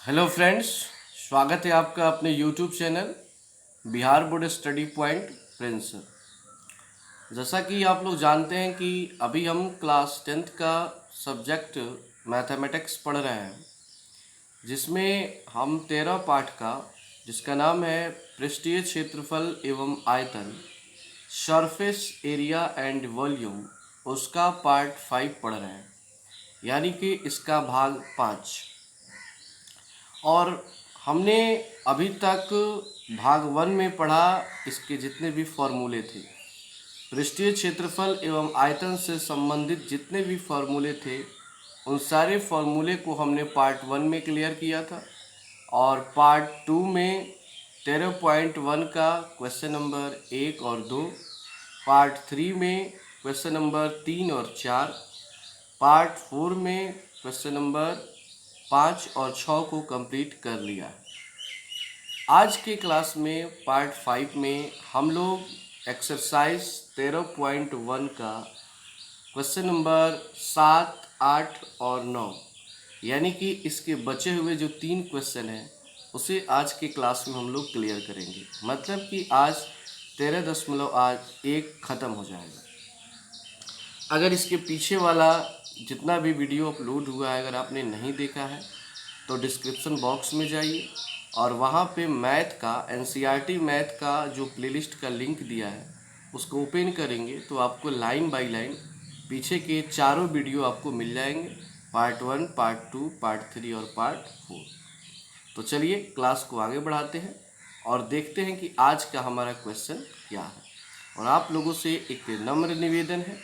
Hello friends, स्वागत है आपका अपने YouTube channel Bihar board study point Prince. जैसा कि आप लोग जानते हैं कि अभी हम क्लास 10th का सब्जेक्ट मैथमेटिक्स पढ़ रहे हैं, जिसमें हम 13 पाठ का, जिसका नाम है पृष्ठीय क्षेत्रफल एवं आयतन, सरफेस एरिया एंड वॉल्यूम, उसका पार्ट 5 पढ़ रहे हैं, यानी कि इसका भाग 5। और हमने अभी तक भाग 1 में पढ़ा इसके जितने भी फॉर्मूले थे, पृष्ठीय क्षेत्रफल एवं आयतन से संबंधित जितने भी फॉर्मूले थे, उन सारे फॉर्मूले को हमने पार्ट 1 में क्लियर किया था। और पार्ट 2 में 13.1 का क्वेश्चन नंबर 1 और 2, पार्ट 3 में क्वेश्चन नंबर 3 और 4, पार्ट 4 में क्वेश्चन नंबर 5 और 6 को कंप्लीट कर लिया है। आज के क्लास में पार्ट 5 में हम लोग एक्सरसाइज 13.1 का क्वेश्चन नंबर 7, 8 और 9, यानी कि इसके बचे हुए जो 3 क्वेश्चन हैं, उसे आज के क्लास में हम लोग क्लियर करेंगे। मतलब कि आज 13.1 ख़त्म हो जाएगा। अगर इसके पीछे वाला जितना भी वीडियो अपलोड हुआ है, अगर आपने नहीं देखा है तो डिस्क्रिप्शन बॉक्स में जाइए और वहाँ पे मैथ का, एनसीईआरटी मैथ का जो प्लेलिस्ट का लिंक दिया है, उसको ओपन करेंगे तो आपको लाइन बाय लाइन पीछे के चारों वीडियो आपको मिल जाएंगे, पार्ट 1, पार्ट 2, पार्ट 3 और पार्ट 4। तो चलिए क्लास को आगे बढ़ाते हैं और देखते हैं कि आज का हमारा क्वेश्चन क्या है। और आप लोगों से एक नम्र निवेदन है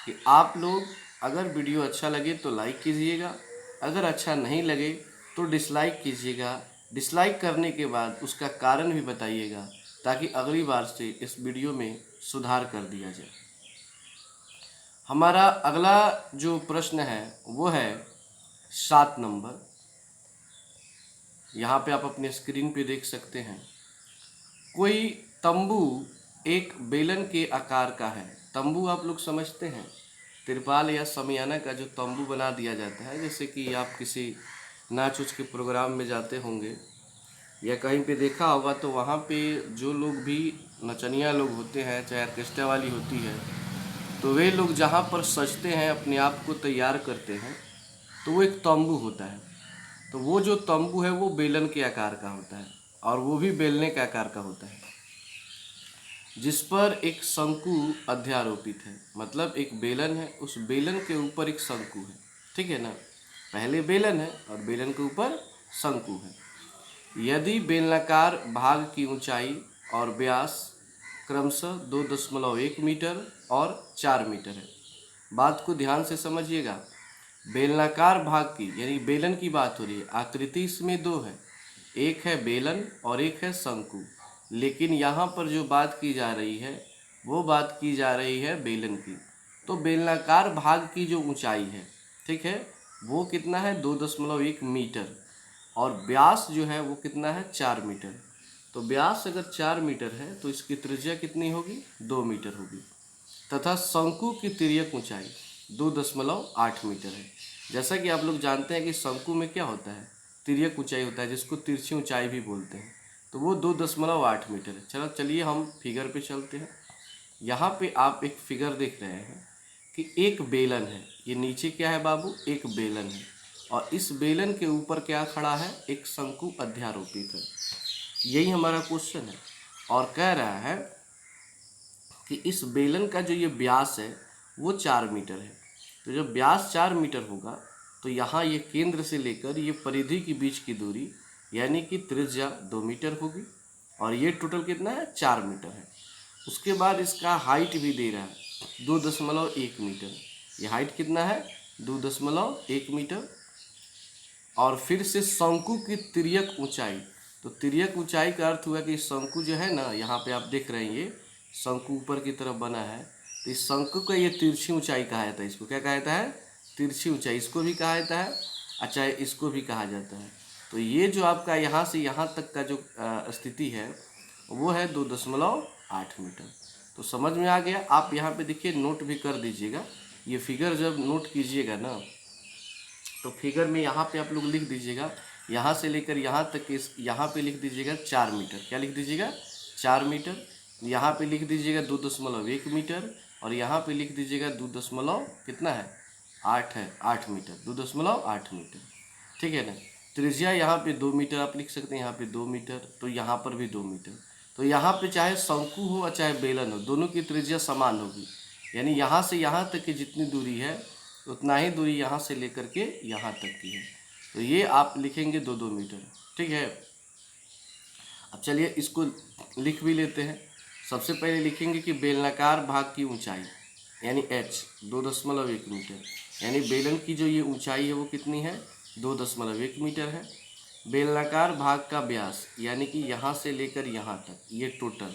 कि आप लोग अगर वीडियो अच्छा लगे तो लाइक कीजिएगा, अगर अच्छा नहीं लगे तो डिसलाइक कीजिएगा। डिसलाइक करने के बाद उसका कारण भी बताइएगा, ताकि अगली बार से इस वीडियो में सुधार कर दिया जाए। हमारा अगला जो प्रश्न है वो है 7 नंबर। यहाँ पे आप अपने स्क्रीन पे देख सकते हैं। कोई तंबू एक बेलन के आकार का है। तंबू आप लोग समझते हैं, तिरपाल या शमियाना का जो तंबू बना दिया जाता है, जैसे कि आप किसी नाच उच के प्रोग्राम में जाते होंगे या कहीं पे देखा होगा, तो वहाँ पे जो लोग भी नचनिया लोग होते हैं, चाहे ऑर्केस्ट्रा वाली होती है, तो वे लोग जहाँ पर सजते हैं, अपने आप को तैयार करते हैं, तो वो एक तंबू होता है। तो वो जो तंबू है वो बेलन के आकार का होता है, और वो भी बेलने के आकार का होता है, जिस पर एक शंकु अध्यारोपित है। मतलब एक बेलन है, उस बेलन के ऊपर एक शंकु है, ठीक है ना। पहले बेलन है और बेलन के ऊपर शंकु है। यदि बेलनाकार भाग की ऊंचाई और व्यास क्रमशः 2.1 मीटर और 4 मीटर है। बात को ध्यान से समझिएगा। बेलनाकार भाग की, यानी बेलन की बात हो रही है। आकृति इसमें दो है, एक है बेलन और एक है शंकु। लेकिन यहाँ पर जो बात की जा रही है वो बात की जा रही है बेलन की। तो बेलनाकार भाग की जो ऊंचाई है, ठीक है, वो कितना है 2.1 मीटर, और व्यास जो है वो कितना है 4 मीटर। तो व्यास अगर 4 मीटर है तो इसकी त्रिज्या कितनी होगी 2 मीटर होगी, तथा शंकु की तिर्यक ऊंचाई 2.8 मीटर है। जैसा कि आप लोग जानते हैं कि शंकु में क्या होता है, तिर्यक ऊंचाई होता है, जिसको तिरछी ऊंचाई भी बोलते हैं। तो वो 2.8 मीटर है। चलिए हम फिगर पे चलते हैं। यहाँ पे आप एक फिगर देख रहे हैं कि एक बेलन है। ये नीचे क्या है बाबू, एक बेलन है, और इस बेलन के ऊपर क्या खड़ा है, एक शंकु अध्यारोपित है। यही हमारा क्वेश्चन है, और कह रहा है कि इस बेलन का जो ये व्यास है वो 4 मीटर है। तो जब व्यास 4 मीटर होगा तो यहाँ ये केंद्र से लेकर ये परिधि के बीच की दूरी, यानी कि त्रिज्या 2 मीटर होगी, और ये टोटल कितना है 4 मीटर है। उसके बाद इसका हाइट भी दे रहा है 2.1 मीटर। ये हाइट कितना है 2.1 मीटर। और फिर से शंकु की तिर्यक ऊंचाई, तो तिर्यक ऊंचाई का अर्थ हुआ कि शंकु जो है ना, यहाँ पे आप देख रहे हैं ये शंकु ऊपर की तरफ बना है, तो इस शंकु का ये तिरछी ऊंचाई कहा जाता है। इसको क्या कहा जाता है, तिरछी ऊंचाई। इसको भी कहा जाता है, अच्छा इसको भी कहा जाता है। तो ये जो आपका यहाँ से यहाँ तक का जो स्थिति है वो है 2.8 मीटर। तो समझ में आ गया। आप यहाँ पे देखिए नोट भी कर दीजिएगा। ये फिगर जब नोट कीजिएगा ना, तो फिगर में यहाँ पे आप लोग लिख दीजिएगा यहाँ से लेकर यहाँ तक के यहाँ पे लिख दीजिएगा 4 मीटर। क्या लिख दीजिएगा? 4 मीटर। यहाँ पे लिख दीजिएगा 2.1 मीटर और यहाँ पे लिख दीजिएगा 2 कितना है 8 है 8 मीटर 2.8 मीटर। ठीक है ना। त्रिज्या यहाँ पे 2 मीटर आप लिख सकते हैं, यहाँ पे 2 मीटर, तो यहाँ पर भी 2 मीटर। तो यहाँ पे चाहे शंकु हो और चाहे बेलन हो, दोनों की त्रिज्या समान होगी। यानी यहाँ से यहाँ तक की जितनी दूरी है उतना ही दूरी यहाँ से लेकर के यहाँ तक की है। तो ये आप लिखेंगे 2-2 मीटर। ठीक है। अब चलिए इसको लिख भी लेते हैं। सबसे पहले लिखेंगे कि बेलनाकार भाग की ऊंचाई यानी h 2.1 मीटर, यानी बेलन की जो ये ऊंचाई है वो कितनी है 2.1 मीटर है। बेलनाकार भाग का व्यास यानी कि यहाँ से लेकर यहाँ तक ये टोटल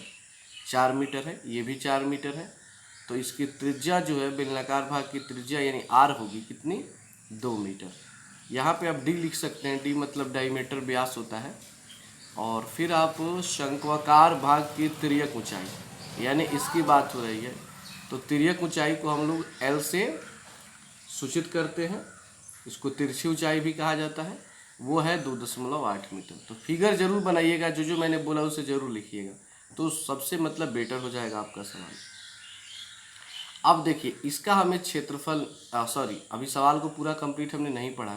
4 मीटर है, ये भी 4 मीटर है। तो इसकी त्रिज्या जो है बेलनाकार भाग की त्रिज्या यानी r होगी कितनी 2 मीटर। यहाँ पे आप d लिख सकते हैं, d मतलब डायमीटर व्यास होता है। और फिर आप शंक्वाकार भाग की तिर्यक ऊंचाई यानी इसकी बात हो रही है, तो तिर्यक ऊंचाई को हम लोग L से सूचित करते हैं। इसको तिरछी ऊंचाई भी कहा जाता है, वो है 2.8 मीटर। तो फिगर जरूर बनाइएगा, जो जो मैंने बोला उसे जरूर लिखिएगा, तो सबसे मतलब बेटर हो जाएगा आपका सवाल। अब देखिए इसका हमें क्षेत्रफल अभी सवाल को पूरा कंप्लीट हमने नहीं पढ़ा।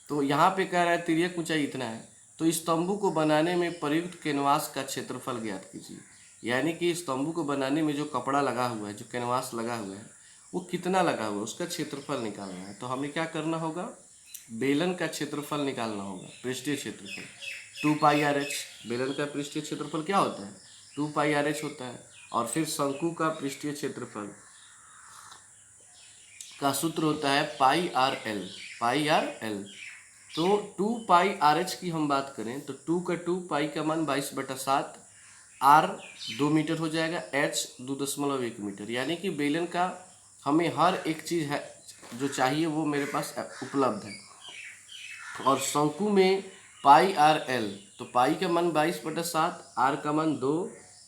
तो यहाँ पे कह रहा है तिर्यक ऊंचाई इतना है, तो इस तंबू को बनाने में प्रयुक्त कैनवास का क्षेत्रफल ज्ञात कीजिए। यानी कि इस तंबू को बनाने में जो कपड़ा लगा हुआ है, जो कैनवास लगा हुआ है, वो कितना लगा हुआ है उसका क्षेत्रफल निकालना है। तो हमें क्या करना होगा, बेलन का क्षेत्रफल निकालना होगा, पृष्ठीय क्षेत्रफल 2πRh। बेलन का पृष्ठीय क्षेत्रफल क्या होता है 2πRh होता है। और फिर शंकु का पृष्ठीय क्षेत्रफल का सूत्र होता है πRL। तो 2πRh की हम बात करें तो 2 का 2, पाई का मान 22/7, R 2 मीटर हो जाएगा, H 2.1 मीटर। यानी कि बेलन का हमें हर एक चीज़ है जो चाहिए वो मेरे पास उपलब्ध है। और शंकु में πRL, तो पाई का मान 22/7, R का मान 2,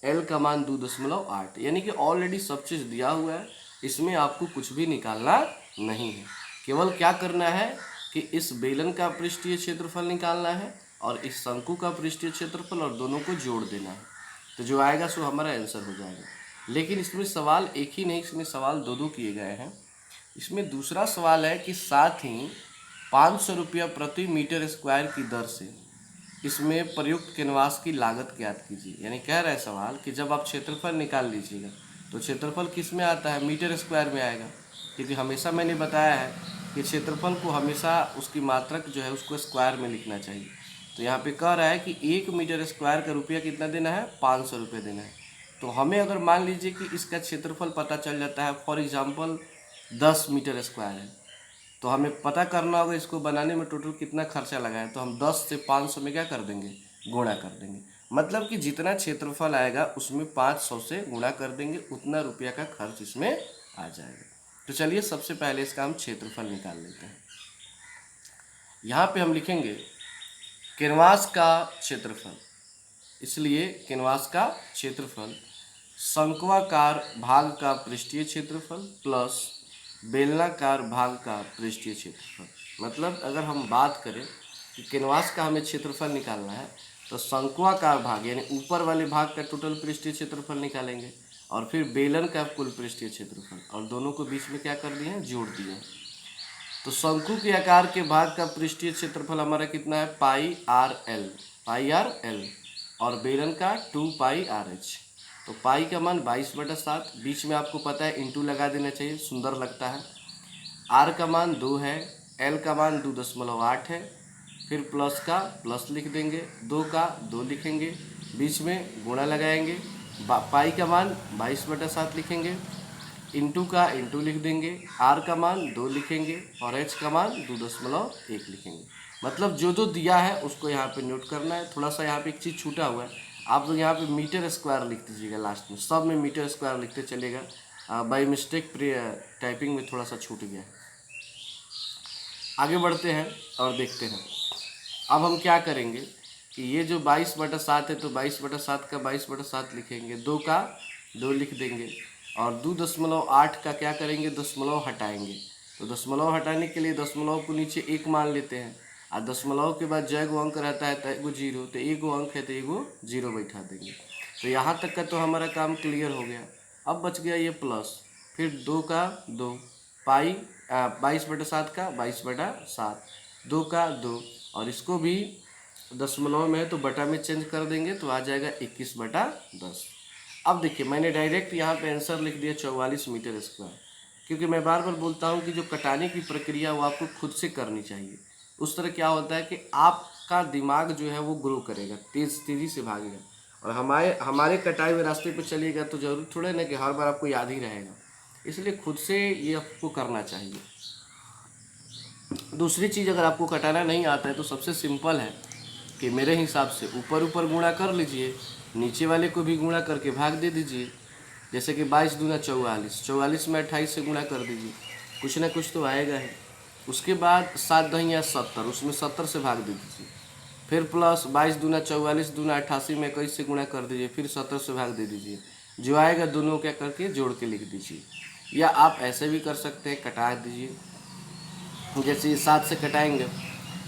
L का मान 2.8। यानी कि ऑलरेडी सब चीज़ दिया हुआ है, इसमें आपको कुछ भी निकालना नहीं है। केवल क्या करना है कि इस बेलन का पृष्ठीय क्षेत्रफल निकालना है और इस शंकु का पृष्ठीय क्षेत्रफल, और दोनों को जोड़ देना है। तो जो आएगा सो हमारा आंसर हो जाएगा। लेकिन इसमें सवाल एक ही नहीं, इसमें सवाल 2-2 किए गए हैं। इसमें दूसरा सवाल है कि साथ ही 500 रुपया प्रति मीटर स्क्वायर की दर से इसमें प्रयुक्त कैनवास की लागत ज्ञात कीजिए। यानी कह रहा है सवाल कि जब आप क्षेत्रफल निकाल लीजिएगा तो क्षेत्रफल किस में आता है, मीटर स्क्वायर में आएगा। क्योंकि हमेशा मैंने बताया है कि क्षेत्रफल को हमेशा उसकी मात्रक जो है उसको स्क्वायर में लिखना चाहिए। तो यहाँ पे कह रहा है कि 1 मीटर स्क्वायर का रुपया कितना देना है 500 रुपये देना है। तो हमें अगर मान लीजिए कि इसका क्षेत्रफल पता चल जाता है, फॉर एग्जांपल 10 मीटर स्क्वायर है, तो हमें पता करना होगा इसको बनाने में टोटल कितना खर्चा लगा है। तो हम 10 से 500 में क्या कर देंगे, गुणा कर देंगे। मतलब कि जितना क्षेत्रफल आएगा उसमें 500 से गुणा कर देंगे, उतना रुपया का खर्च इसमें आ जाएगा। तो चलिए सबसे पहले इसका हम क्षेत्रफल निकाल लेते हैं। यहाँ पे हम लिखेंगे कैनवास का क्षेत्रफल, इसलिए कैनवास का क्षेत्रफल शंक्वाकार भाग का पृष्ठीय क्षेत्रफल प्लस बेलनाकार भाग का पृष्ठीय क्षेत्रफल। मतलब अगर हम बात करें कि कैनवास का हमें क्षेत्रफल निकालना है तो शंक्वाकार भाग यानी ऊपर वाले भाग का टोटल पृष्ठीय क्षेत्रफल निकालेंगे और फिर बेलन का कुल पृष्ठीय क्षेत्रफल, और दोनों को बीच में क्या कर दिए हैं, जोड़ दिए हैं। तो शंकु के आकार के भाग का पृष्ठीय क्षेत्रफल हमारा कितना है πRL, और बेलन का 2πRh। तो पाई का मान 22/7, बीच में आपको पता है इंटू लगा देना चाहिए, सुंदर लगता है। R का मान 2 है, L का मान 2.8 है, फिर प्लस का प्लस लिख देंगे, 2 का 2 लिखेंगे, बीच में गुणा लगाएंगे, पाई का मान 22/7 लिखेंगे, इंटू का इंटू लिख देंगे, R का मान 2 लिखेंगे और H का मान 2.1 लिखेंगे। मतलब जो जो दिया है उसको यहाँ पे नोट करना है। थोड़ा सा यहाँ पे एक चीज़ छूटा हुआ है, आप लोग यहाँ पे मीटर स्क्वायर लिख दीजिएगा लास्ट में, सब में मीटर स्क्वायर लिखते चलेगा। बाय मिस्टेक टाइपिंग में थोड़ा सा छूट गया है। आगे बढ़ते हैं और देखते हैं। अब हम क्या करेंगे कि ये जो 22/7 है तो 22/7 का 22/7 लिखेंगे, 2 का 2 लिख देंगे और 2.8 का क्या करेंगे, दशमलव हटाएंगे। तो दशमलव हटाने के लिए दशमलव को नीचे 1 मान लेते हैं और दशमलव के बाद जय गो अंक रहता है तो एगो जीरो, तो एगो अंक है तो एगो जीरो बैठा देंगे। तो यहाँ तक का तो हमारा काम क्लियर हो गया। अब बच गया ये प्लस, फिर 2 का 2, पाई 22/7 का 22/7, 2 का 2, और इसको भी दशमलव में है तो बटा में चेंज कर देंगे तो आ जाएगा 21/10। अब देखिए मैंने डायरेक्ट यहाँ पे आंसर लिख दिया 44 मीटर स्क्वायर, क्योंकि मैं बार बार बोलता हूँ कि जो कटाने की प्रक्रिया वो आपको खुद से करनी चाहिए। उस तरह क्या होता है कि आपका दिमाग जो है वो ग्रो करेगा, तेज़ी से भागेगा, और हमारे कटाई हुए रास्ते पे चलिएगा तो जरूर थोड़ा ना कि हर बार आपको याद ही रहेगा, इसलिए खुद से ये आपको करना चाहिए। दूसरी चीज़, अगर आपको कटाना नहीं आता है तो सबसे सिंपल है कि मेरे हिसाब से ऊपर ऊपर गुणा कर लीजिए, नीचे वाले को भी गुणा करके भाग दे दीजिए। जैसे कि 22 दूना 44, 44 में 28 से गुणा कर दीजिए, कुछ ना कुछ तो आएगा ही। उसके बाद 7 दहिया 70, उसमें 70 से भाग दे दीजिए। फिर प्लस 22 दूना 44 दूना 88 में 21 से गुणा कर दीजिए, फिर 70 से भाग दे दीजिए। जो आएगा दोनों क्या करके जोड़ के लिख दीजिए, या आप ऐसे भी कर सकते हैं, कटा दीजिए। जैसे ये 7 से कटाएंगे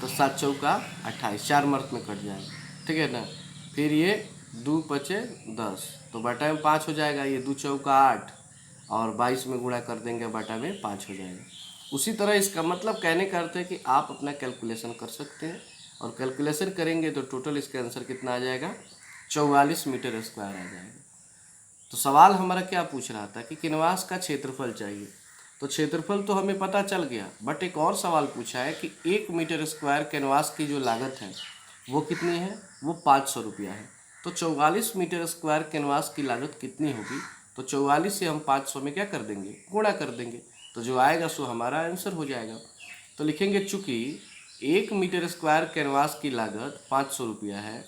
तो 7 चौका 28, 4 मर्त में कट जाएगा, ठीक है ना। फिर ये 2 पचे 10 तो बटा में 5 हो जाएगा, ये 2 चौका 8 और 22 में गुणा कर देंगे बटा में 5 हो जाएगा। उसी तरह इसका मतलब कहने का अर्थ है कि आप अपना कैलकुलेशन कर सकते हैं, और कैलकुलेशन करेंगे तो टोटल इसका आंसर कितना आ जाएगा, 44 मीटर स्क्वायर आ जाएगा। तो सवाल हमारा क्या पूछ रहा था कि कैनवास का क्षेत्रफल चाहिए, तो क्षेत्रफल तो हमें पता चल गया, बट एक और सवाल पूछा है कि 1 मीटर स्क्वायर कैनवास की जो लागत है वो कितनी है, वो 500 रुपया है। तो 44 मीटर स्क्वायर कैनवास की लागत कितनी होगी, तो 44 से हम 500 में क्या कर देंगे, गुणा कर देंगे, तो जो आएगा सो हमारा आंसर हो जाएगा। तो लिखेंगे चूँकि 1 मीटर स्क्वायर कैनवास की लागत 500 रुपया है,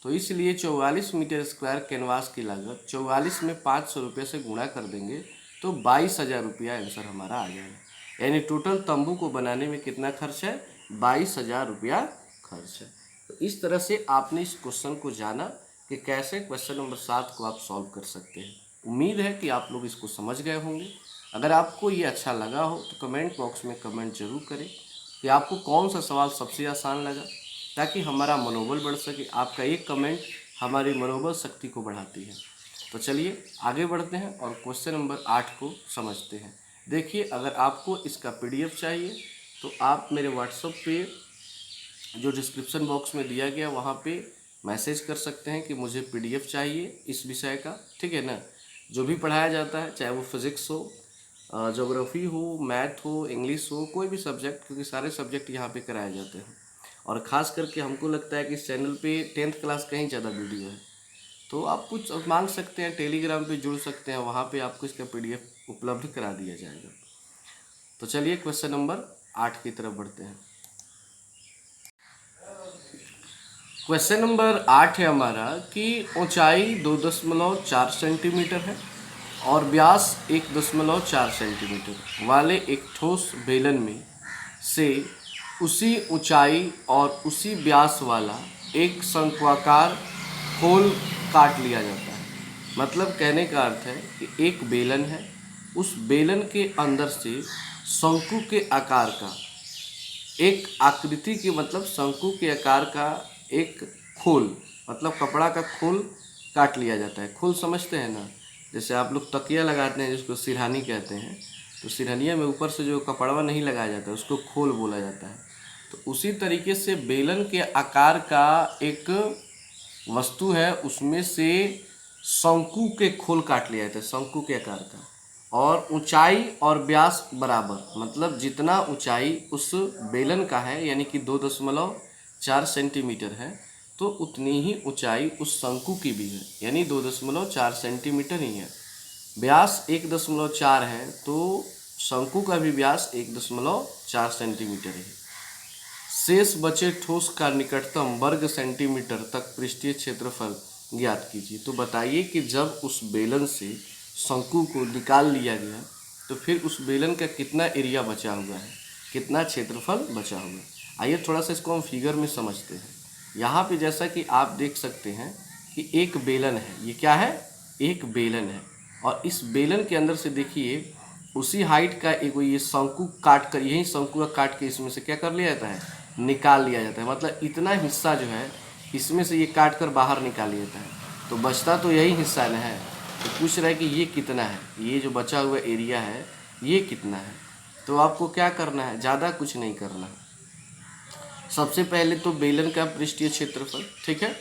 तो इसलिए 44 मीटर स्क्वायर कैनवास की लागत 44 में 500 रुपये से गुणा कर देंगे तो 22,000 रुपया आंसर हमारा आ जाएगा। यानी टोटल तंबू को बनाने में कितना खर्च है, 22,000 रुपया खर्च है। तो इस तरह से आपने इस क्वेश्चन को जाना कि कैसे क्वेश्चन नंबर 7 को आप सॉल्व कर सकते हैं। उम्मीद है कि आप लोग इसको समझ गए होंगे। अगर आपको ये अच्छा लगा हो तो कमेंट बॉक्स में कमेंट जरूर करें कि आपको कौन सा सवाल सबसे आसान लगा, ताकि हमारा मनोबल बढ़ सके। आपका एक कमेंट हमारी मनोबल शक्ति को बढ़ाती है। तो चलिए आगे बढ़ते हैं और क्वेश्चन नंबर 8 को समझते हैं। देखिए, अगर आपको इसका PDF चाहिए तो आप मेरे व्हाट्सएप पे जो डिस्क्रिप्शन बॉक्स में दिया गया वहाँ पे मैसेज कर सकते हैं कि मुझे PDF चाहिए इस विषय का, ठीक है ना। जो भी पढ़ाया जाता है, चाहे वो फिज़िक्स हो, ज्योग्राफी हो, मैथ हो, इंग्लिश हो, कोई भी सब्जेक्ट, क्योंकि सारे सब्जेक्ट यहाँ पे कराए जाते हैं। और ख़ास करके हमको लगता है कि इस चैनल पे 10th क्लास का ही ज़्यादा वीडियो है, तो आप कुछ मांग सकते हैं, टेलीग्राम पे जुड़ सकते हैं, वहाँ पे आपको इसका PDF उपलब्ध करा दिया जाएगा। तो चलिए क्वेश्चन नंबर 8 की तरफ बढ़ते हैं। क्वेश्चन नंबर 8 है हमारा कि ऊंचाई 2.4 सेंटीमीटर है और व्यास 1.4 सेंटीमीटर वाले एक ठोस बेलन में से उसी ऊंचाई और उसी व्यास वाला एक शंक्वाकार खोल काट लिया जाता है। मतलब कहने का अर्थ है कि एक बेलन है, उस बेलन के अंदर से शंकु के आकार का एक आकृति के, मतलब शंकु के आकार का एक खोल, मतलब कपड़ा का खोल काट लिया जाता है। खोल समझते हैं ना, जैसे आप लोग तकिया लगाते हैं जिसको सिरहानी कहते हैं, तो सिरहनिया में ऊपर से जो कपड़वा नहीं लगाया जाता है उसको खोल बोला जाता है। तो उसी तरीके से बेलन के आकार का एक वस्तु है, उसमें से शंकु के खोल काट लिया जाता है, शंकु के आकार का, और ऊंचाई और व्यास बराबर, मतलब जितना ऊंचाई उस बेलन का है यानी कि 2.4 सेंटीमीटर है, तो उतनी ही ऊंचाई उस शंकु की भी है, यानी 2.4 सेंटीमीटर ही है। व्यास 1.4 है तो शंकु का भी व्यास 1.4 सेंटीमीटर है। शेष बचे ठोस का निकटतम वर्ग सेंटीमीटर तक पृष्ठीय क्षेत्रफल ज्ञात कीजिए। तो बताइए कि जब उस बेलन से शंकु को निकाल लिया गया तो फिर उस बेलन का कितना एरिया बचा हुआ है, कितना क्षेत्रफल बचा हुआ है। आइए थोड़ा सा इसको हम फिगर में समझते हैं। यहाँ पे जैसा कि आप देख सकते हैं कि एक बेलन है, ये क्या है, एक बेलन है, और इस बेलन के अंदर से देखिए उसी हाइट का एक ये शंकु काट कर, यही शंकु का काट के इसमें से क्या कर लिया जाता है, निकाल लिया जाता है, मतलब इतना हिस्सा जो है इसमें से ये काट कर बाहर निकाल लिया जाता है। तो बचता तो यही हिस्सा न है। तो पूछ रहा है कि ये कितना है, ये जो बचा हुआ एरिया है ये कितना है। तो आपको क्या करना है, ज़्यादा कुछ नहीं करना है। सबसे पहले तो बेलन का पृष्ठीय क्षेत्रफल, ठीक है।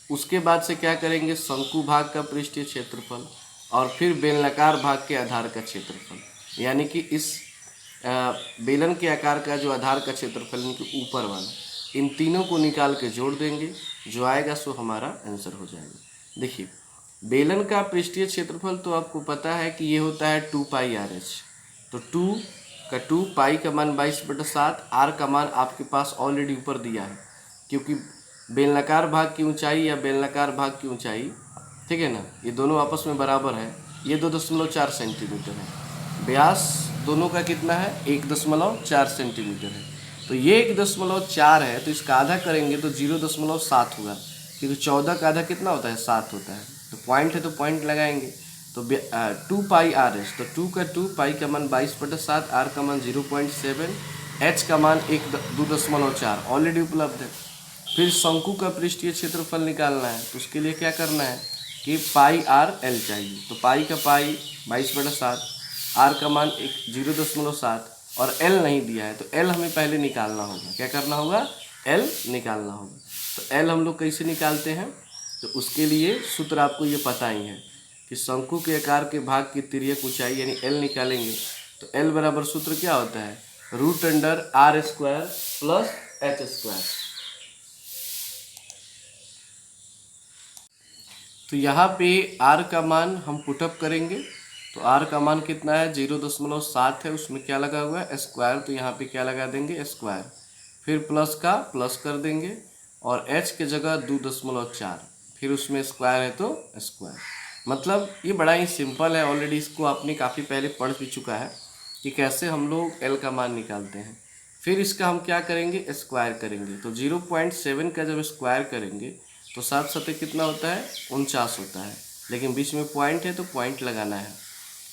उसके बाद से क्या करेंगे, शंकु भाग का पृष्ठीय क्षेत्रफल, और फिर बेलनाकार भाग के आधार का क्षेत्रफल। यानी कि इस बेलन के आकार का जो आधार का क्षेत्रफल यानी कि ऊपर वाला, इन तीनों को निकाल के जोड़ देंगे, जो आएगा सो हमारा आंसर हो जाएगा। देखिए बेलन का पृष्ठीय क्षेत्रफल तो आपको पता है कि ये होता है 2πr/h। तो 2 का 2, पाई का मान 22/7, आर का मान आपके पास ऑलरेडी ऊपर दिया है, क्योंकि बेलनाकार भाग की ऊंचाई या बेलनाकार भाग की ऊंचाई, ठीक है ना, ये दोनों आपस में बराबर है। ये 2.4 सेंटीमीटर है। व्यास दोनों का कितना है, 1.4 सेंटीमीटर है। तो ये 1.4 है, तो इसका आधा करेंगे तो 0.7 होगा, क्योंकि 14 का आधा कितना होता है, 7 होता है। तो पॉइंट है तो पॉइंट लगाएंगे। तो 2πr/h, तो 2 का 2, पाई का मान 22/7, आर का मान 0.7, एच का मान 2.4 ऑलरेडी उपलब्ध है। फिर शंकु का पृष्ठीय क्षेत्रफल निकालना है, तो उसके लिए क्या करना है कि πr/l चाहिए। तो पाई का पाई 22/7, आर का मान 0.7 और एल नहीं दिया है, तो एल हमें पहले निकालना होगा। क्या करना होगा, एल निकालना होगा। तो एल हम लोग कैसे निकालते हैं, तो उसके लिए सूत्र आपको ये पता ही है कि शंकु के आकार के भाग की तिर्यक ऊंचाई यानी एल निकालेंगे। तो एल बराबर सूत्र क्या होता है, √r² + h²। तो यहाँ पे r का मान हम पुटअप करेंगे। तो r का मान कितना है, 0.7 है, उसमें क्या लगा हुआ है, स्क्वायर। तो यहाँ पे क्या लगा देंगे, स्क्वायर। फिर प्लस का प्लस कर देंगे, और h के जगह 2.4, फिर उसमें स्क्वायर है तो स्क्वायर। मतलब ये बड़ा ही सिंपल है, ऑलरेडी इसको आपने काफ़ी पहले पढ़ भी चुका है कि कैसे हम लोग l का मान निकालते हैं। फिर इसका हम क्या करेंगे, स्क्वायर करेंगे। तो 0.7 का जब स्क्वायर करेंगे तो 7 सतह कितना होता है, 49 होता है, लेकिन बीच में पॉइंट है तो पॉइंट लगाना है।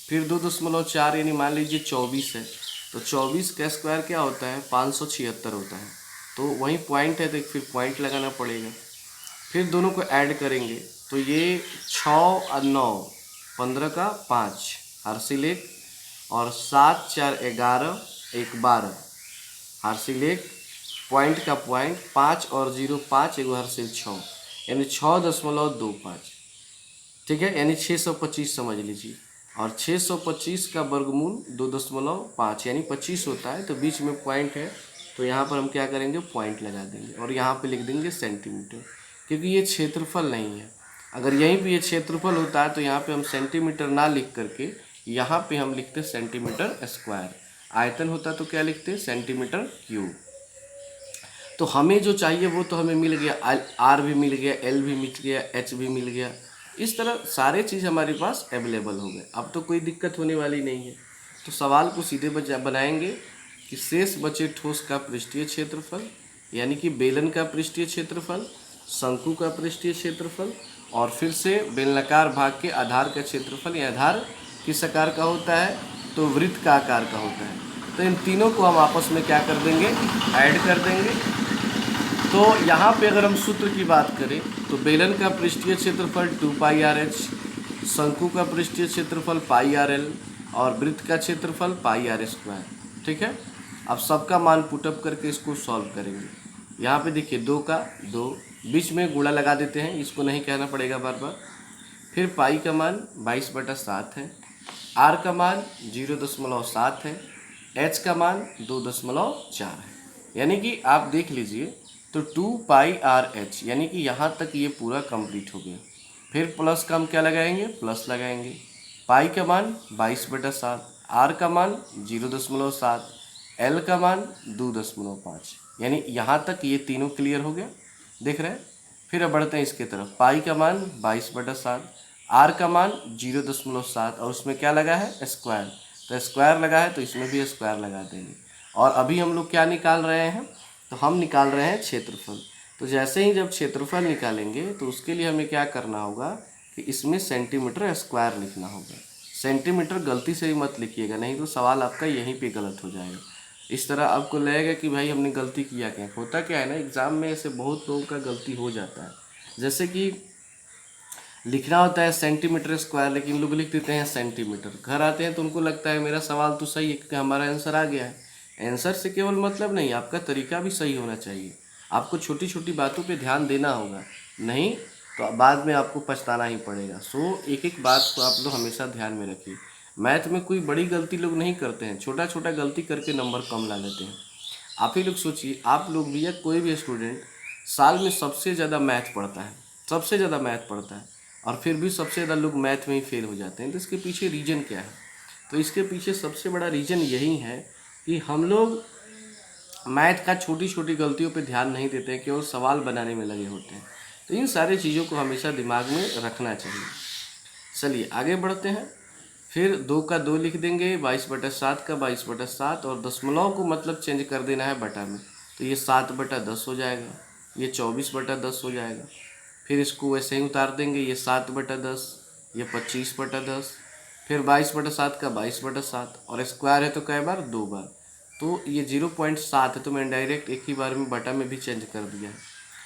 फिर 2.4 यानी मान लीजिए 24 है, तो 24 का स्क्वायर क्या होता है, 576 होता है। तो वहीं पॉइंट है तो फिर पॉइंट लगाना पड़ेगा। फिर दोनों को ऐड करेंगे तो ये 6 और 9, 15 का 5 हार्सिल 1, और 7 4 11, 1 12 हार्सिल 1, पॉइंट का पॉइंट 5 और 0 5, एगो हार्सिल 6, यानी 6.25, ठीक है, यानी 625 समझ लीजिए। और 625 का वर्गमूल 2.5 यानी 25 होता है। तो बीच में पॉइंट है, तो यहाँ पर हम क्या करेंगे, पॉइंट लगा देंगे, और यहाँ पे लिख देंगे सेंटीमीटर, क्योंकि ये क्षेत्रफल नहीं है। अगर यहीं पे ये क्षेत्रफल होता है तो यहाँ पे हम सेंटीमीटर ना लिख करके यहाँ पे हम लिखते सेंटीमीटर स्क्वायर। आयतन होता तो क्या लिखते, सेंटीमीटर क्यूब। तो हमें जो चाहिए वो तो हमें मिल गया, आर भी मिल गया, एल भी मिल गया, एच भी मिल गया। इस तरह सारे चीज़ हमारे पास अवेलेबल हो गए। अब तो कोई दिक्कत होने वाली नहीं है। तो सवाल को सीधे बनाएंगे कि शेष बचे ठोस का पृष्ठीय क्षेत्रफल, यानी कि बेलन का पृष्ठीय क्षेत्रफल, शंकु का पृष्ठीय क्षेत्रफल, और फिर से बेलनाकार भाग के आधार का क्षेत्रफल। ये आधार किस आकार का होता है, तो वृत्त का आकार का होता है। तो इन तीनों को हम आपस में क्या कर देंगे, ऐड कर देंगे। तो यहाँ पे अगर हम सूत्र की बात करें तो बेलन का पृष्ठीय क्षेत्रफल 2πr/h, शंकु का पृष्ठीय क्षेत्रफल πr/l, और वृत्त का क्षेत्रफल πr²। ठीक है, अब सबका मान पुटअप करके इसको सॉल्व करेंगे। यहाँ पे देखिए 2 का 2, बीच में गुणा लगा देते हैं, इसको नहीं कहना पड़ेगा बार बार। फिर पाई का मान 22/7 है, आर का मान 0.7 है, एच का मान 2.4 है। यानी कि आप देख लीजिए तो 2πr/h, यानी कि यहाँ तक ये पूरा कंप्लीट हो गया। फिर प्लस का हम क्या लगाएंगे, प्लस लगाएंगे। पाई का मान 22/7, आर का मान 0.7, एल का मान 2.5, यानी यहाँ तक ये तीनों क्लियर हो गया, देख रहे हैं। फिर अब बढ़ते हैं इसके तरफ। पाई का मान 22/7, आर का मान 0.7, और उसमें क्या लगा है, स्क्वायर। तो स्क्वायर लगा है तो इसमें भी स्क्वायर लगा देंगे। और अभी हम लोग क्या निकाल रहे हैं, तो हम निकाल रहे हैं क्षेत्रफल। तो जैसे ही जब क्षेत्रफल निकालेंगे तो उसके लिए हमें क्या करना होगा कि इसमें सेंटीमीटर स्क्वायर लिखना होगा। सेंटीमीटर गलती से ही मत लिखिएगा, नहीं तो सवाल आपका यहीं पे गलत हो जाएगा। इस तरह आपको लगेगा कि भाई हमने गलती किया क्या। होता क्या है ना, एग्ज़ाम में ऐसे बहुत लोगों का गलती हो जाता है। जैसे कि लिखना होता है सेंटीमीटर स्क्वायर, लेकिन लोग लिख देते हैं सेंटीमीटर। घर आते हैं तो उनको लगता है मेरा सवाल तो सही है क्योंकि हमारा आंसर आ गया है। आंसर से केवल मतलब नहीं, आपका तरीका भी सही होना चाहिए। आपको छोटी छोटी बातों पे ध्यान देना होगा, नहीं तो बाद में आपको पछताना ही पड़ेगा। सो एक एक बात को आप लोग हमेशा ध्यान में रखिए। मैथ में कोई बड़ी गलती लोग नहीं करते हैं, छोटा छोटा गलती करके नंबर कम ला लेते हैं। आप ही लोग सोचिए, आप लोग भी या कोई भी स्टूडेंट साल में सबसे ज़्यादा मैथ पढ़ता है, सबसे ज़्यादा मैथ पढ़ता है, और फिर भी सबसे ज़्यादा लोग मैथ में ही फेल हो जाते हैं। तो इसके पीछे रीज़न क्या है? तो इसके पीछे सबसे बड़ा रीज़न यही है कि हम लोग मैथ का छोटी छोटी गलतियों पे ध्यान नहीं देते हैं, केवल सवाल बनाने में लगे होते हैं। तो इन सारी चीज़ों को हमेशा दिमाग में रखना चाहिए। चलिए आगे बढ़ते हैं। फिर 2 का 2 लिख देंगे, 22/7 का 22/7, और दशमलव को मतलब चेंज कर देना है बटा में। तो ये 7/10 हो जाएगा, ये 24/10 हो जाएगा। फिर इसको वैसे ही उतार देंगे, ये 7/10, ये 25/10, फिर 22/7 का 22/7, और स्क्वायर है तो कई बार 2 बार। तो ये 0.7 है, तो मैंने डायरेक्ट एक ही बार में बटा में भी चेंज कर दिया है,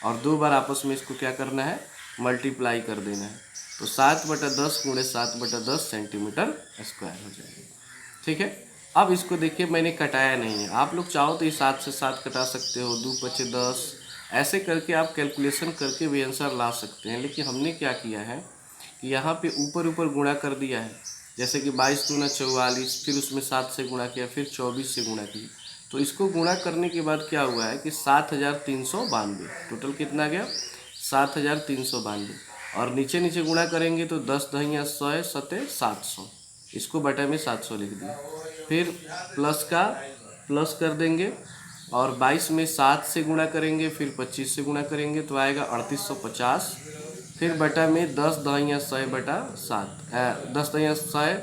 और 2 बार आपस में इसको क्या करना है, मल्टीप्लाई कर देना है। तो 7/10 गुणे 7/10 सेंटीमीटर स्क्वायर हो जाएगा। ठीक है। अब इसको देखिए, मैंने कटाया नहीं है। आप लोग चाहो तो ये 7 से 7 कटा सकते हो, 2 5 10, ऐसे करके आप कैलकुलेशन करके भी आंसर ला सकते हैं। लेकिन हमने क्या किया है कि यहाँ पे ऊपर ऊपर गुणा कर दिया है। जैसे कि 22 दूना 44, फिर उसमें 7 से गुणा किया, फिर 24 से गुणा किया। तो इसको गुणा करने के बाद क्या हुआ है कि 7392, टोटल कितना गया 7392। और नीचे नीचे गुणा करेंगे तो 10 दहिया 100 सते 700, इसको बटा में 700 लिख दिया। फिर प्लस का प्लस कर देंगे, और 22 में 7 से गुणा करेंगे, फिर 25 से गुणा करेंगे तो आएगा 3850। फिर बटा में 10 दहिया 100 बटा 7, 10 दहिया 100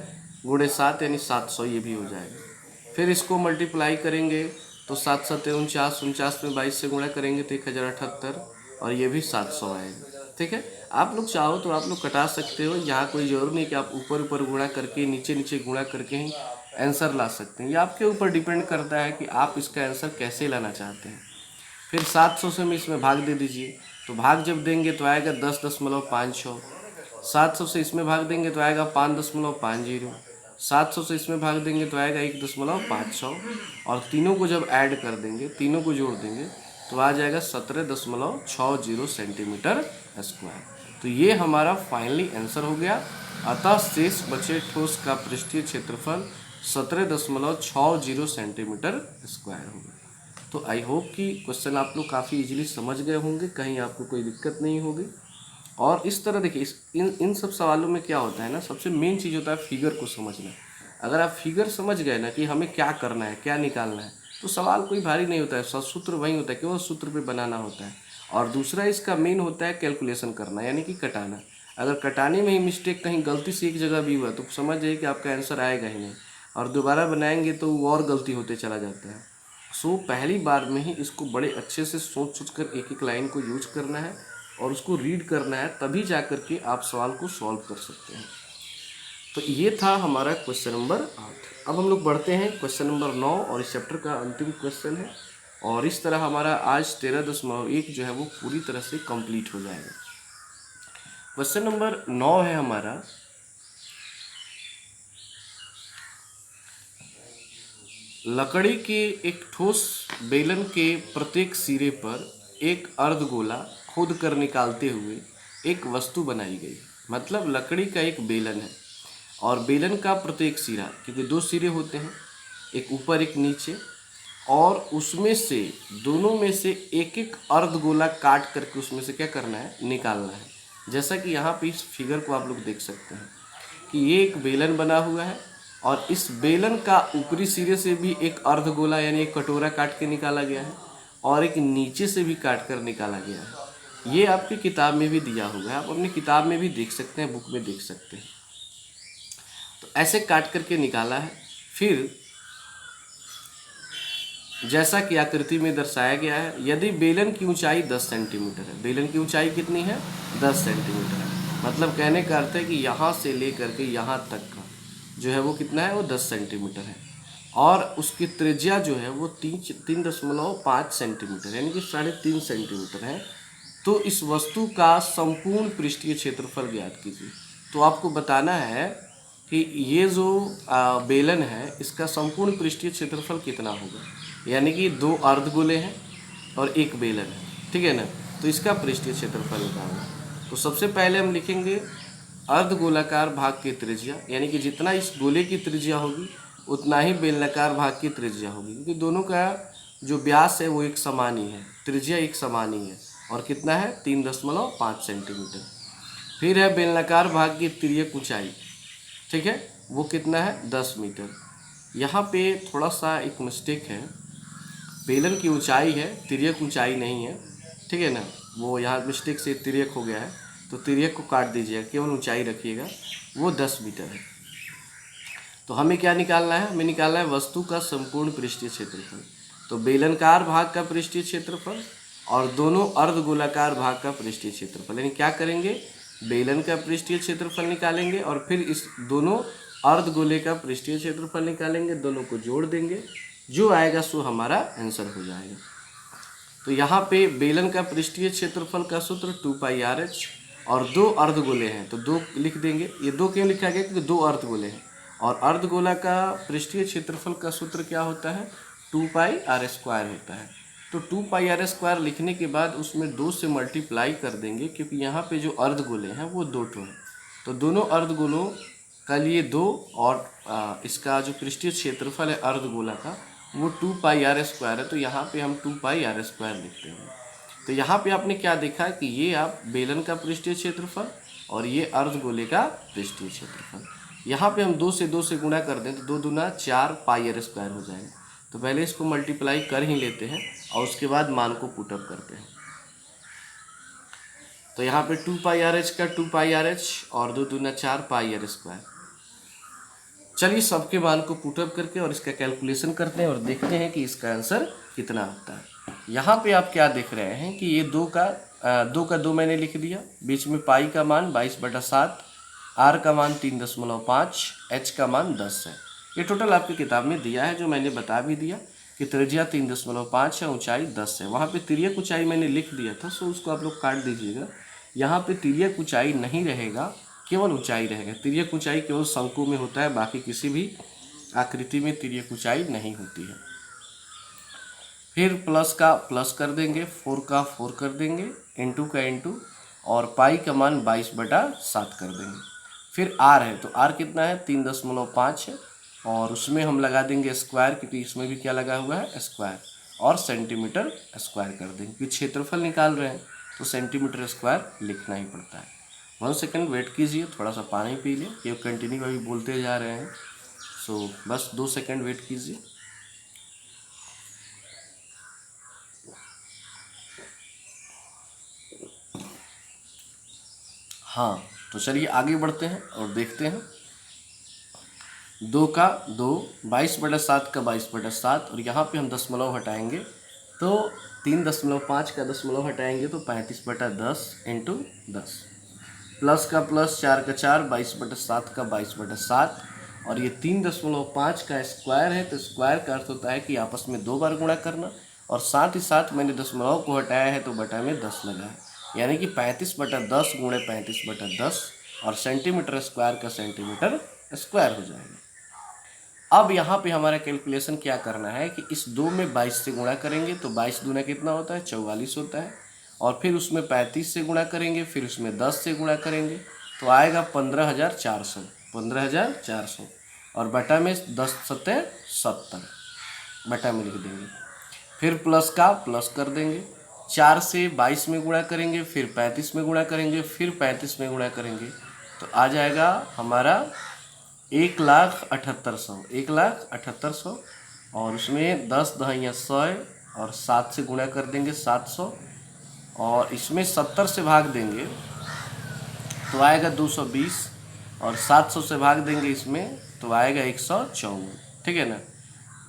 गुणे 7 यानी 700, ये भी हो जाएगा। फिर इसको मल्टीप्लाई करेंगे तो 7 7 49, 49 में 22 से गुणा करेंगे तो 1078, और ये भी 700 आएगा। ठीक है। आप लोग चाहो तो आप लोग कटा सकते हो, यहाँ कोई ज़रूरी नहीं कि आप ऊपर ऊपर गुणा करके नीचे नीचे गुणा करके ही आंसर ला सकते हैं। ये आपके ऊपर डिपेंड करता है कि आप इसका आंसर कैसे लाना चाहते हैं। फिर 700 से में इसमें भाग दे दीजिए, तो भाग जब देंगे तो आएगा 10.56। 700 से इसमें भाग देंगे तो आएगा 5.50। 700 से इसमें भाग देंगे तो आएगा 1.500, और तीनों को जब ऐड कर देंगे, तीनों को जोड़ देंगे तो आ जाएगा 17.60 सेंटीमीटर स्क्वायर। तो ये हमारा फाइनली आंसर हो गया। अतः शेष बचे ठोस का पृष्ठीय क्षेत्रफल 17.60 सेंटीमीटर स्क्वायर होगा। तो आई होप कि क्वेश्चन आप लोग काफ़ी इजीली समझ गए होंगे, कहीं आपको कोई दिक्कत नहीं होगी। और इस तरह देखिए, इन सब सवालों में क्या होता है ना, सबसे मेन चीज़ होता है फिगर को समझना। अगर आप फिगर समझ गए ना कि हमें क्या करना है, क्या निकालना है, तो सवाल कोई भारी नहीं होता है। सूत्र वही होता है, केवल सूत्र पे बनाना होता है। और दूसरा इसका मेन होता है कैलकुलेशन करना, यानी कि कटाना। अगर कटाने में ही मिस्टेक कहीं गलती से एक जगह भी हुआ तो समझ जाइए कि आपका आंसर आएगा ही नहीं, और दोबारा बनाएंगे तो वो और गलती होते चला जाता है। सो पहली बार में ही इसको बड़े अच्छे से सोच सोच कर एक एक लाइन को यूज करना है और उसको रीड करना है, तभी जा कर के आप सवाल को सॉल्व कर सकते हैं। तो ये था हमारा क्वेश्चन नंबर 8। अब हम लोग बढ़ते हैं क्वेश्चन नंबर 9, और इस चैप्टर का अंतिम क्वेश्चन है। और इस तरह हमारा आज 13.1 जो है वो पूरी तरह से कंप्लीट हो जाएगा। क्वेश्चन नंबर 9 है हमारा, लकड़ी के एक ठोस बेलन के प्रत्येक सिरे पर एक अर्धगोला खोद कर निकालते हुए एक वस्तु बनाई गई। मतलब लकड़ी का एक बेलन है, और बेलन का प्रत्येक सिरा, क्योंकि 2 सिरे होते हैं, एक ऊपर एक नीचे, और उसमें से दोनों में से एक एक अर्धगोला काट करके उसमें से क्या करना है, निकालना है। जैसा कि यहाँ पे इस फिगर को आप लोग देख सकते हैं कि ये एक बेलन बना हुआ है, और इस बेलन का ऊपरी सिरे से भी एक अर्धगोला यानी एक कटोरा काट के निकाला गया है, और एक नीचे से भी काट कर निकाला गया है। ये आपकी किताब में भी दिया हुआ है, आप अपनी किताब में भी देख सकते हैं, बुक में देख सकते हैं। तो ऐसे काट करके निकाला है। फिर जैसा कि आकृति में दर्शाया गया है, यदि बेलन की ऊंचाई 10 सेंटीमीटर है, बेलन की ऊंचाई कितनी है, 10 सेंटीमीटर है, मतलब कहने का अर्थ है कि यहाँ से लेकर के यहाँ तक का जो है वो कितना है, वो 10 सेंटीमीटर है। और उसकी त्रिज्या जो है वो 3.5 सेंटीमीटर यानी कि 3.5 सेंटीमीटर है। तो इस वस्तु का संपूर्ण पृष्ठीय क्षेत्रफल ज्ञात कीजिए। तो आपको बताना है कि ये जो बेलन है इसका संपूर्ण पृष्ठीय क्षेत्रफल कितना होगा, यानी कि 2 अर्धगोले हैं और एक बेलन है, ठीक है ना। तो इसका पृष्ठीय क्षेत्रफल निकालना, तो सबसे पहले हम लिखेंगे अर्धगोलाकार भाग की त्रिज्या, यानी कि जितना इस गोले की त्रिज्या होगी उतना ही बेलनाकार भाग की त्रिज्या होगी, क्योंकि दोनों का जो व्यास है वो एक समान ही है, त्रिज्या एक समान ही है। और कितना है 3.5 सेंटीमीटर। फिर है बेलनाकार भाग की तिर्यक ऊंचाई, ठीक है, वो कितना है 10 मीटर। यहाँ पे थोड़ा सा एक मिस्टेक है, बेलन की ऊंचाई है, तिर्यक ऊंचाई नहीं है, ठीक है ना। वो यहाँ मिस्टेक से तिर्यक हो गया है, तो तिर्यक को काट दीजिएगा, केवल ऊंचाई रखिएगा, वो 10 मीटर है। तो हमें क्या निकालना है, हमें निकालना है वस्तु का संपूर्ण पृष्ठीय क्षेत्रफल। तो बेलनकार भाग का पृष्ठीय क्षेत्रफल और दोनों अर्धगोलाकार भाग का पृष्ठीय क्षेत्रफल, यानी क्या करेंगे, बेलन का पृष्ठीय क्षेत्रफल निकालेंगे और फिर इस दोनों अर्धगोले का पृष्ठीय क्षेत्रफल निकालेंगे, दोनों को जोड़ देंगे, जो आएगा सो हमारा आंसर हो जाएगा। तो यहाँ पे बेलन का पृष्ठीय क्षेत्रफल का सूत्र 2πRh और 2 अर्धगोले हैं तो 2 लिख देंगे। ये 2 क्यों लिखा गया, क्योंकि 2 अर्धगोले हैं। और अर्धगोला का पृष्ठीय क्षेत्रफल का सूत्र क्या होता है, 2πr² होता है। तो 2πr² लिखने के बाद उसमें 2 से मल्टीप्लाई कर देंगे, क्योंकि यहाँ पे जो अर्धगोले हैं वो 2 ठो हैं। तो दोनों अर्धगोलों का लिए 2 और इसका जो पृष्ठीय क्षेत्रफल है अर्धगोला का वो 2πr² है। तो यहाँ पे हम 2πr² लिखते हैं। तो यहाँ पे आपने क्या देखा कि ये आप बेलन का पृष्ठीय क्षेत्रफल और ये अर्धगोले का पृष्ठीय क्षेत्रफल। यहाँ पे हम 2 से गुणा कर दें तो 2 दूना 4πr² हो जाएगा। तो पहले इसको मल्टीप्लाई कर ही लेते हैं और उसके बाद मान को पुटअप करते हैं। तो यहाँ पे 2πRh का 2πRh और 2 दूना 4πr²। चलिए सबके मान को पुटअप करके और इसका कैलकुलेशन करते हैं और देखते हैं कि इसका आंसर कितना आता है। यहाँ पे आप क्या देख रहे हैं कि ये 2 का 2 मैंने लिख दिया, बीच में पाई का मान 22/7, आर का मान 3.5, एच का मान 10 है। ये टोटल आपकी किताब में दिया है, जो मैंने बता भी दिया कि त्रिज्या 3.5 है, ऊंचाई 10 है। वहाँ पे तिर्यक ऊंचाई मैंने लिख दिया था, सो उसको आप लोग काट दीजिएगा। यहाँ पे तिर्यक ऊंचाई नहीं रहेगा, केवल ऊंचाई रहेगा। तिर्यक ऊंचाई केवल शंकु में होता है, बाकी किसी भी आकृति में तिर्यक ऊंचाई नहीं होती है। फिर प्लस का प्लस कर देंगे, 4 का 4 कर देंगे, इनटू का इनटू और पाई का मान 22/7 कर देंगे। फिर आर है, तो आर कितना है 3.5 है और उसमें हम लगा देंगे स्क्वायर, क्योंकि इसमें भी क्या लगा हुआ है स्क्वायर, और सेंटीमीटर स्क्वायर कर देंगे, क्योंकि क्षेत्रफल निकाल रहे हैं तो सेंटीमीटर स्क्वायर लिखना ही पड़ता है। 1 सेकेंड वेट कीजिए, थोड़ा सा पानी पी लें, ये कंटिन्यू अभी बोलते जा रहे हैं, सो बस 2 सेकेंड वेट कीजिए। हाँ, तो चलिए आगे बढ़ते हैं और देखते हैं। 2 का 2, 22/7 का 22/7 और यहाँ पे हम दशमलव हटाएंगे, तो 3.5 का दशमलव हटाएंगे तो 35/10 इंटू 10, प्लस का प्लस 4 का 4, 22/7 का 22/7 और ये 3.5 का स्क्वायर है, तो स्क्वायर का अर्थ होता है कि आपस में 2 बार गुणा करना, और साथ ही साथ मैंने दशमलव को हटाया है तो बटा में 10 लगा है, यानी कि 35/10 गुणे 35/10 और सेंटीमीटर स्क्वायर का सेंटीमीटर स्क्वायर हो जाएगा। अब यहाँ पे हमारा कैलकुलेशन क्या करना है कि इस 2 में 22 से गुणा करेंगे तो 22 दूना कितना होता है 44 होता है, और फिर उसमें 35 से गुणा करेंगे, फिर उसमें 10 से गुणा करेंगे तो आएगा 15,400 और बटा में 10 सत्ते 70 बटा में लिख देंगे। फिर प्लस का प्लस कर देंगे, 4 से 22 में गुणा करेंगे, फिर 35 में गुणा करेंगे, फिर 35 में गुणा करेंगे तो आ जाएगा हमारा 1,78,000 और उसमें 10 दहिया 100 और 7 से गुणा कर देंगे 700 और इसमें 70 से भाग देंगे तो आएगा 220 और 700 से भाग देंगे इसमें तो आएगा 154, ठीक है ना।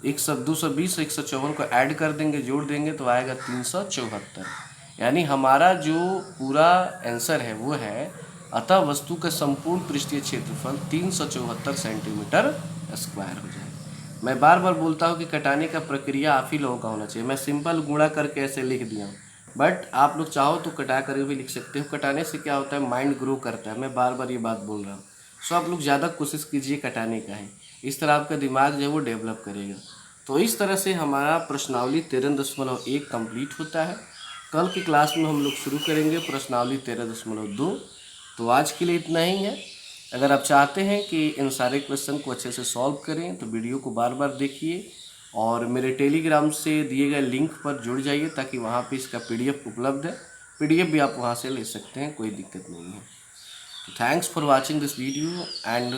220 154 को ऐड कर देंगे, जोड़ देंगे तो आएगा 374, यानी हमारा जो पूरा आंसर है वो है, अतः वस्तु का संपूर्ण पृष्ठीय क्षेत्रफल 374 सेंटीमीटर स्क्वायर हो जाएगा। मैं बार बार बोलता हूँ कि कटाने का प्रक्रिया आप ही लोगों का होना चाहिए। मैं सिंपल गुणा करके ऐसे लिख दिया हूँ, बट आप लोग चाहो तो कटा कर भी लिख सकते हो। कटाने से क्या होता है, माइंड ग्रो करता है। मैं बार बार ये बात बोल रहा हूँ। सो आप लोग ज़्यादा कोशिश कीजिए कटाने का है, इस तरह आपका दिमाग जो है वो डेवलप करेगा। तो इस तरह से हमारा प्रश्नावली 13.1 कंप्लीट होता है। कल की क्लास में हम लोग शुरू करेंगे प्रश्नावली 13.2। तो आज के लिए इतना ही है। अगर आप चाहते हैं कि इन सारे क्वेश्चन को अच्छे से सॉल्व करें तो वीडियो को बार बार देखिए और मेरे टेलीग्राम से दिए गए लिंक पर जुड़ जाइए, ताकि वहाँ पे इसका पीडीएफ उपलब्ध है। पीडीएफ भी आप वहाँ से ले सकते हैं, कोई दिक्कत नहीं है। तो thanks for watching this video and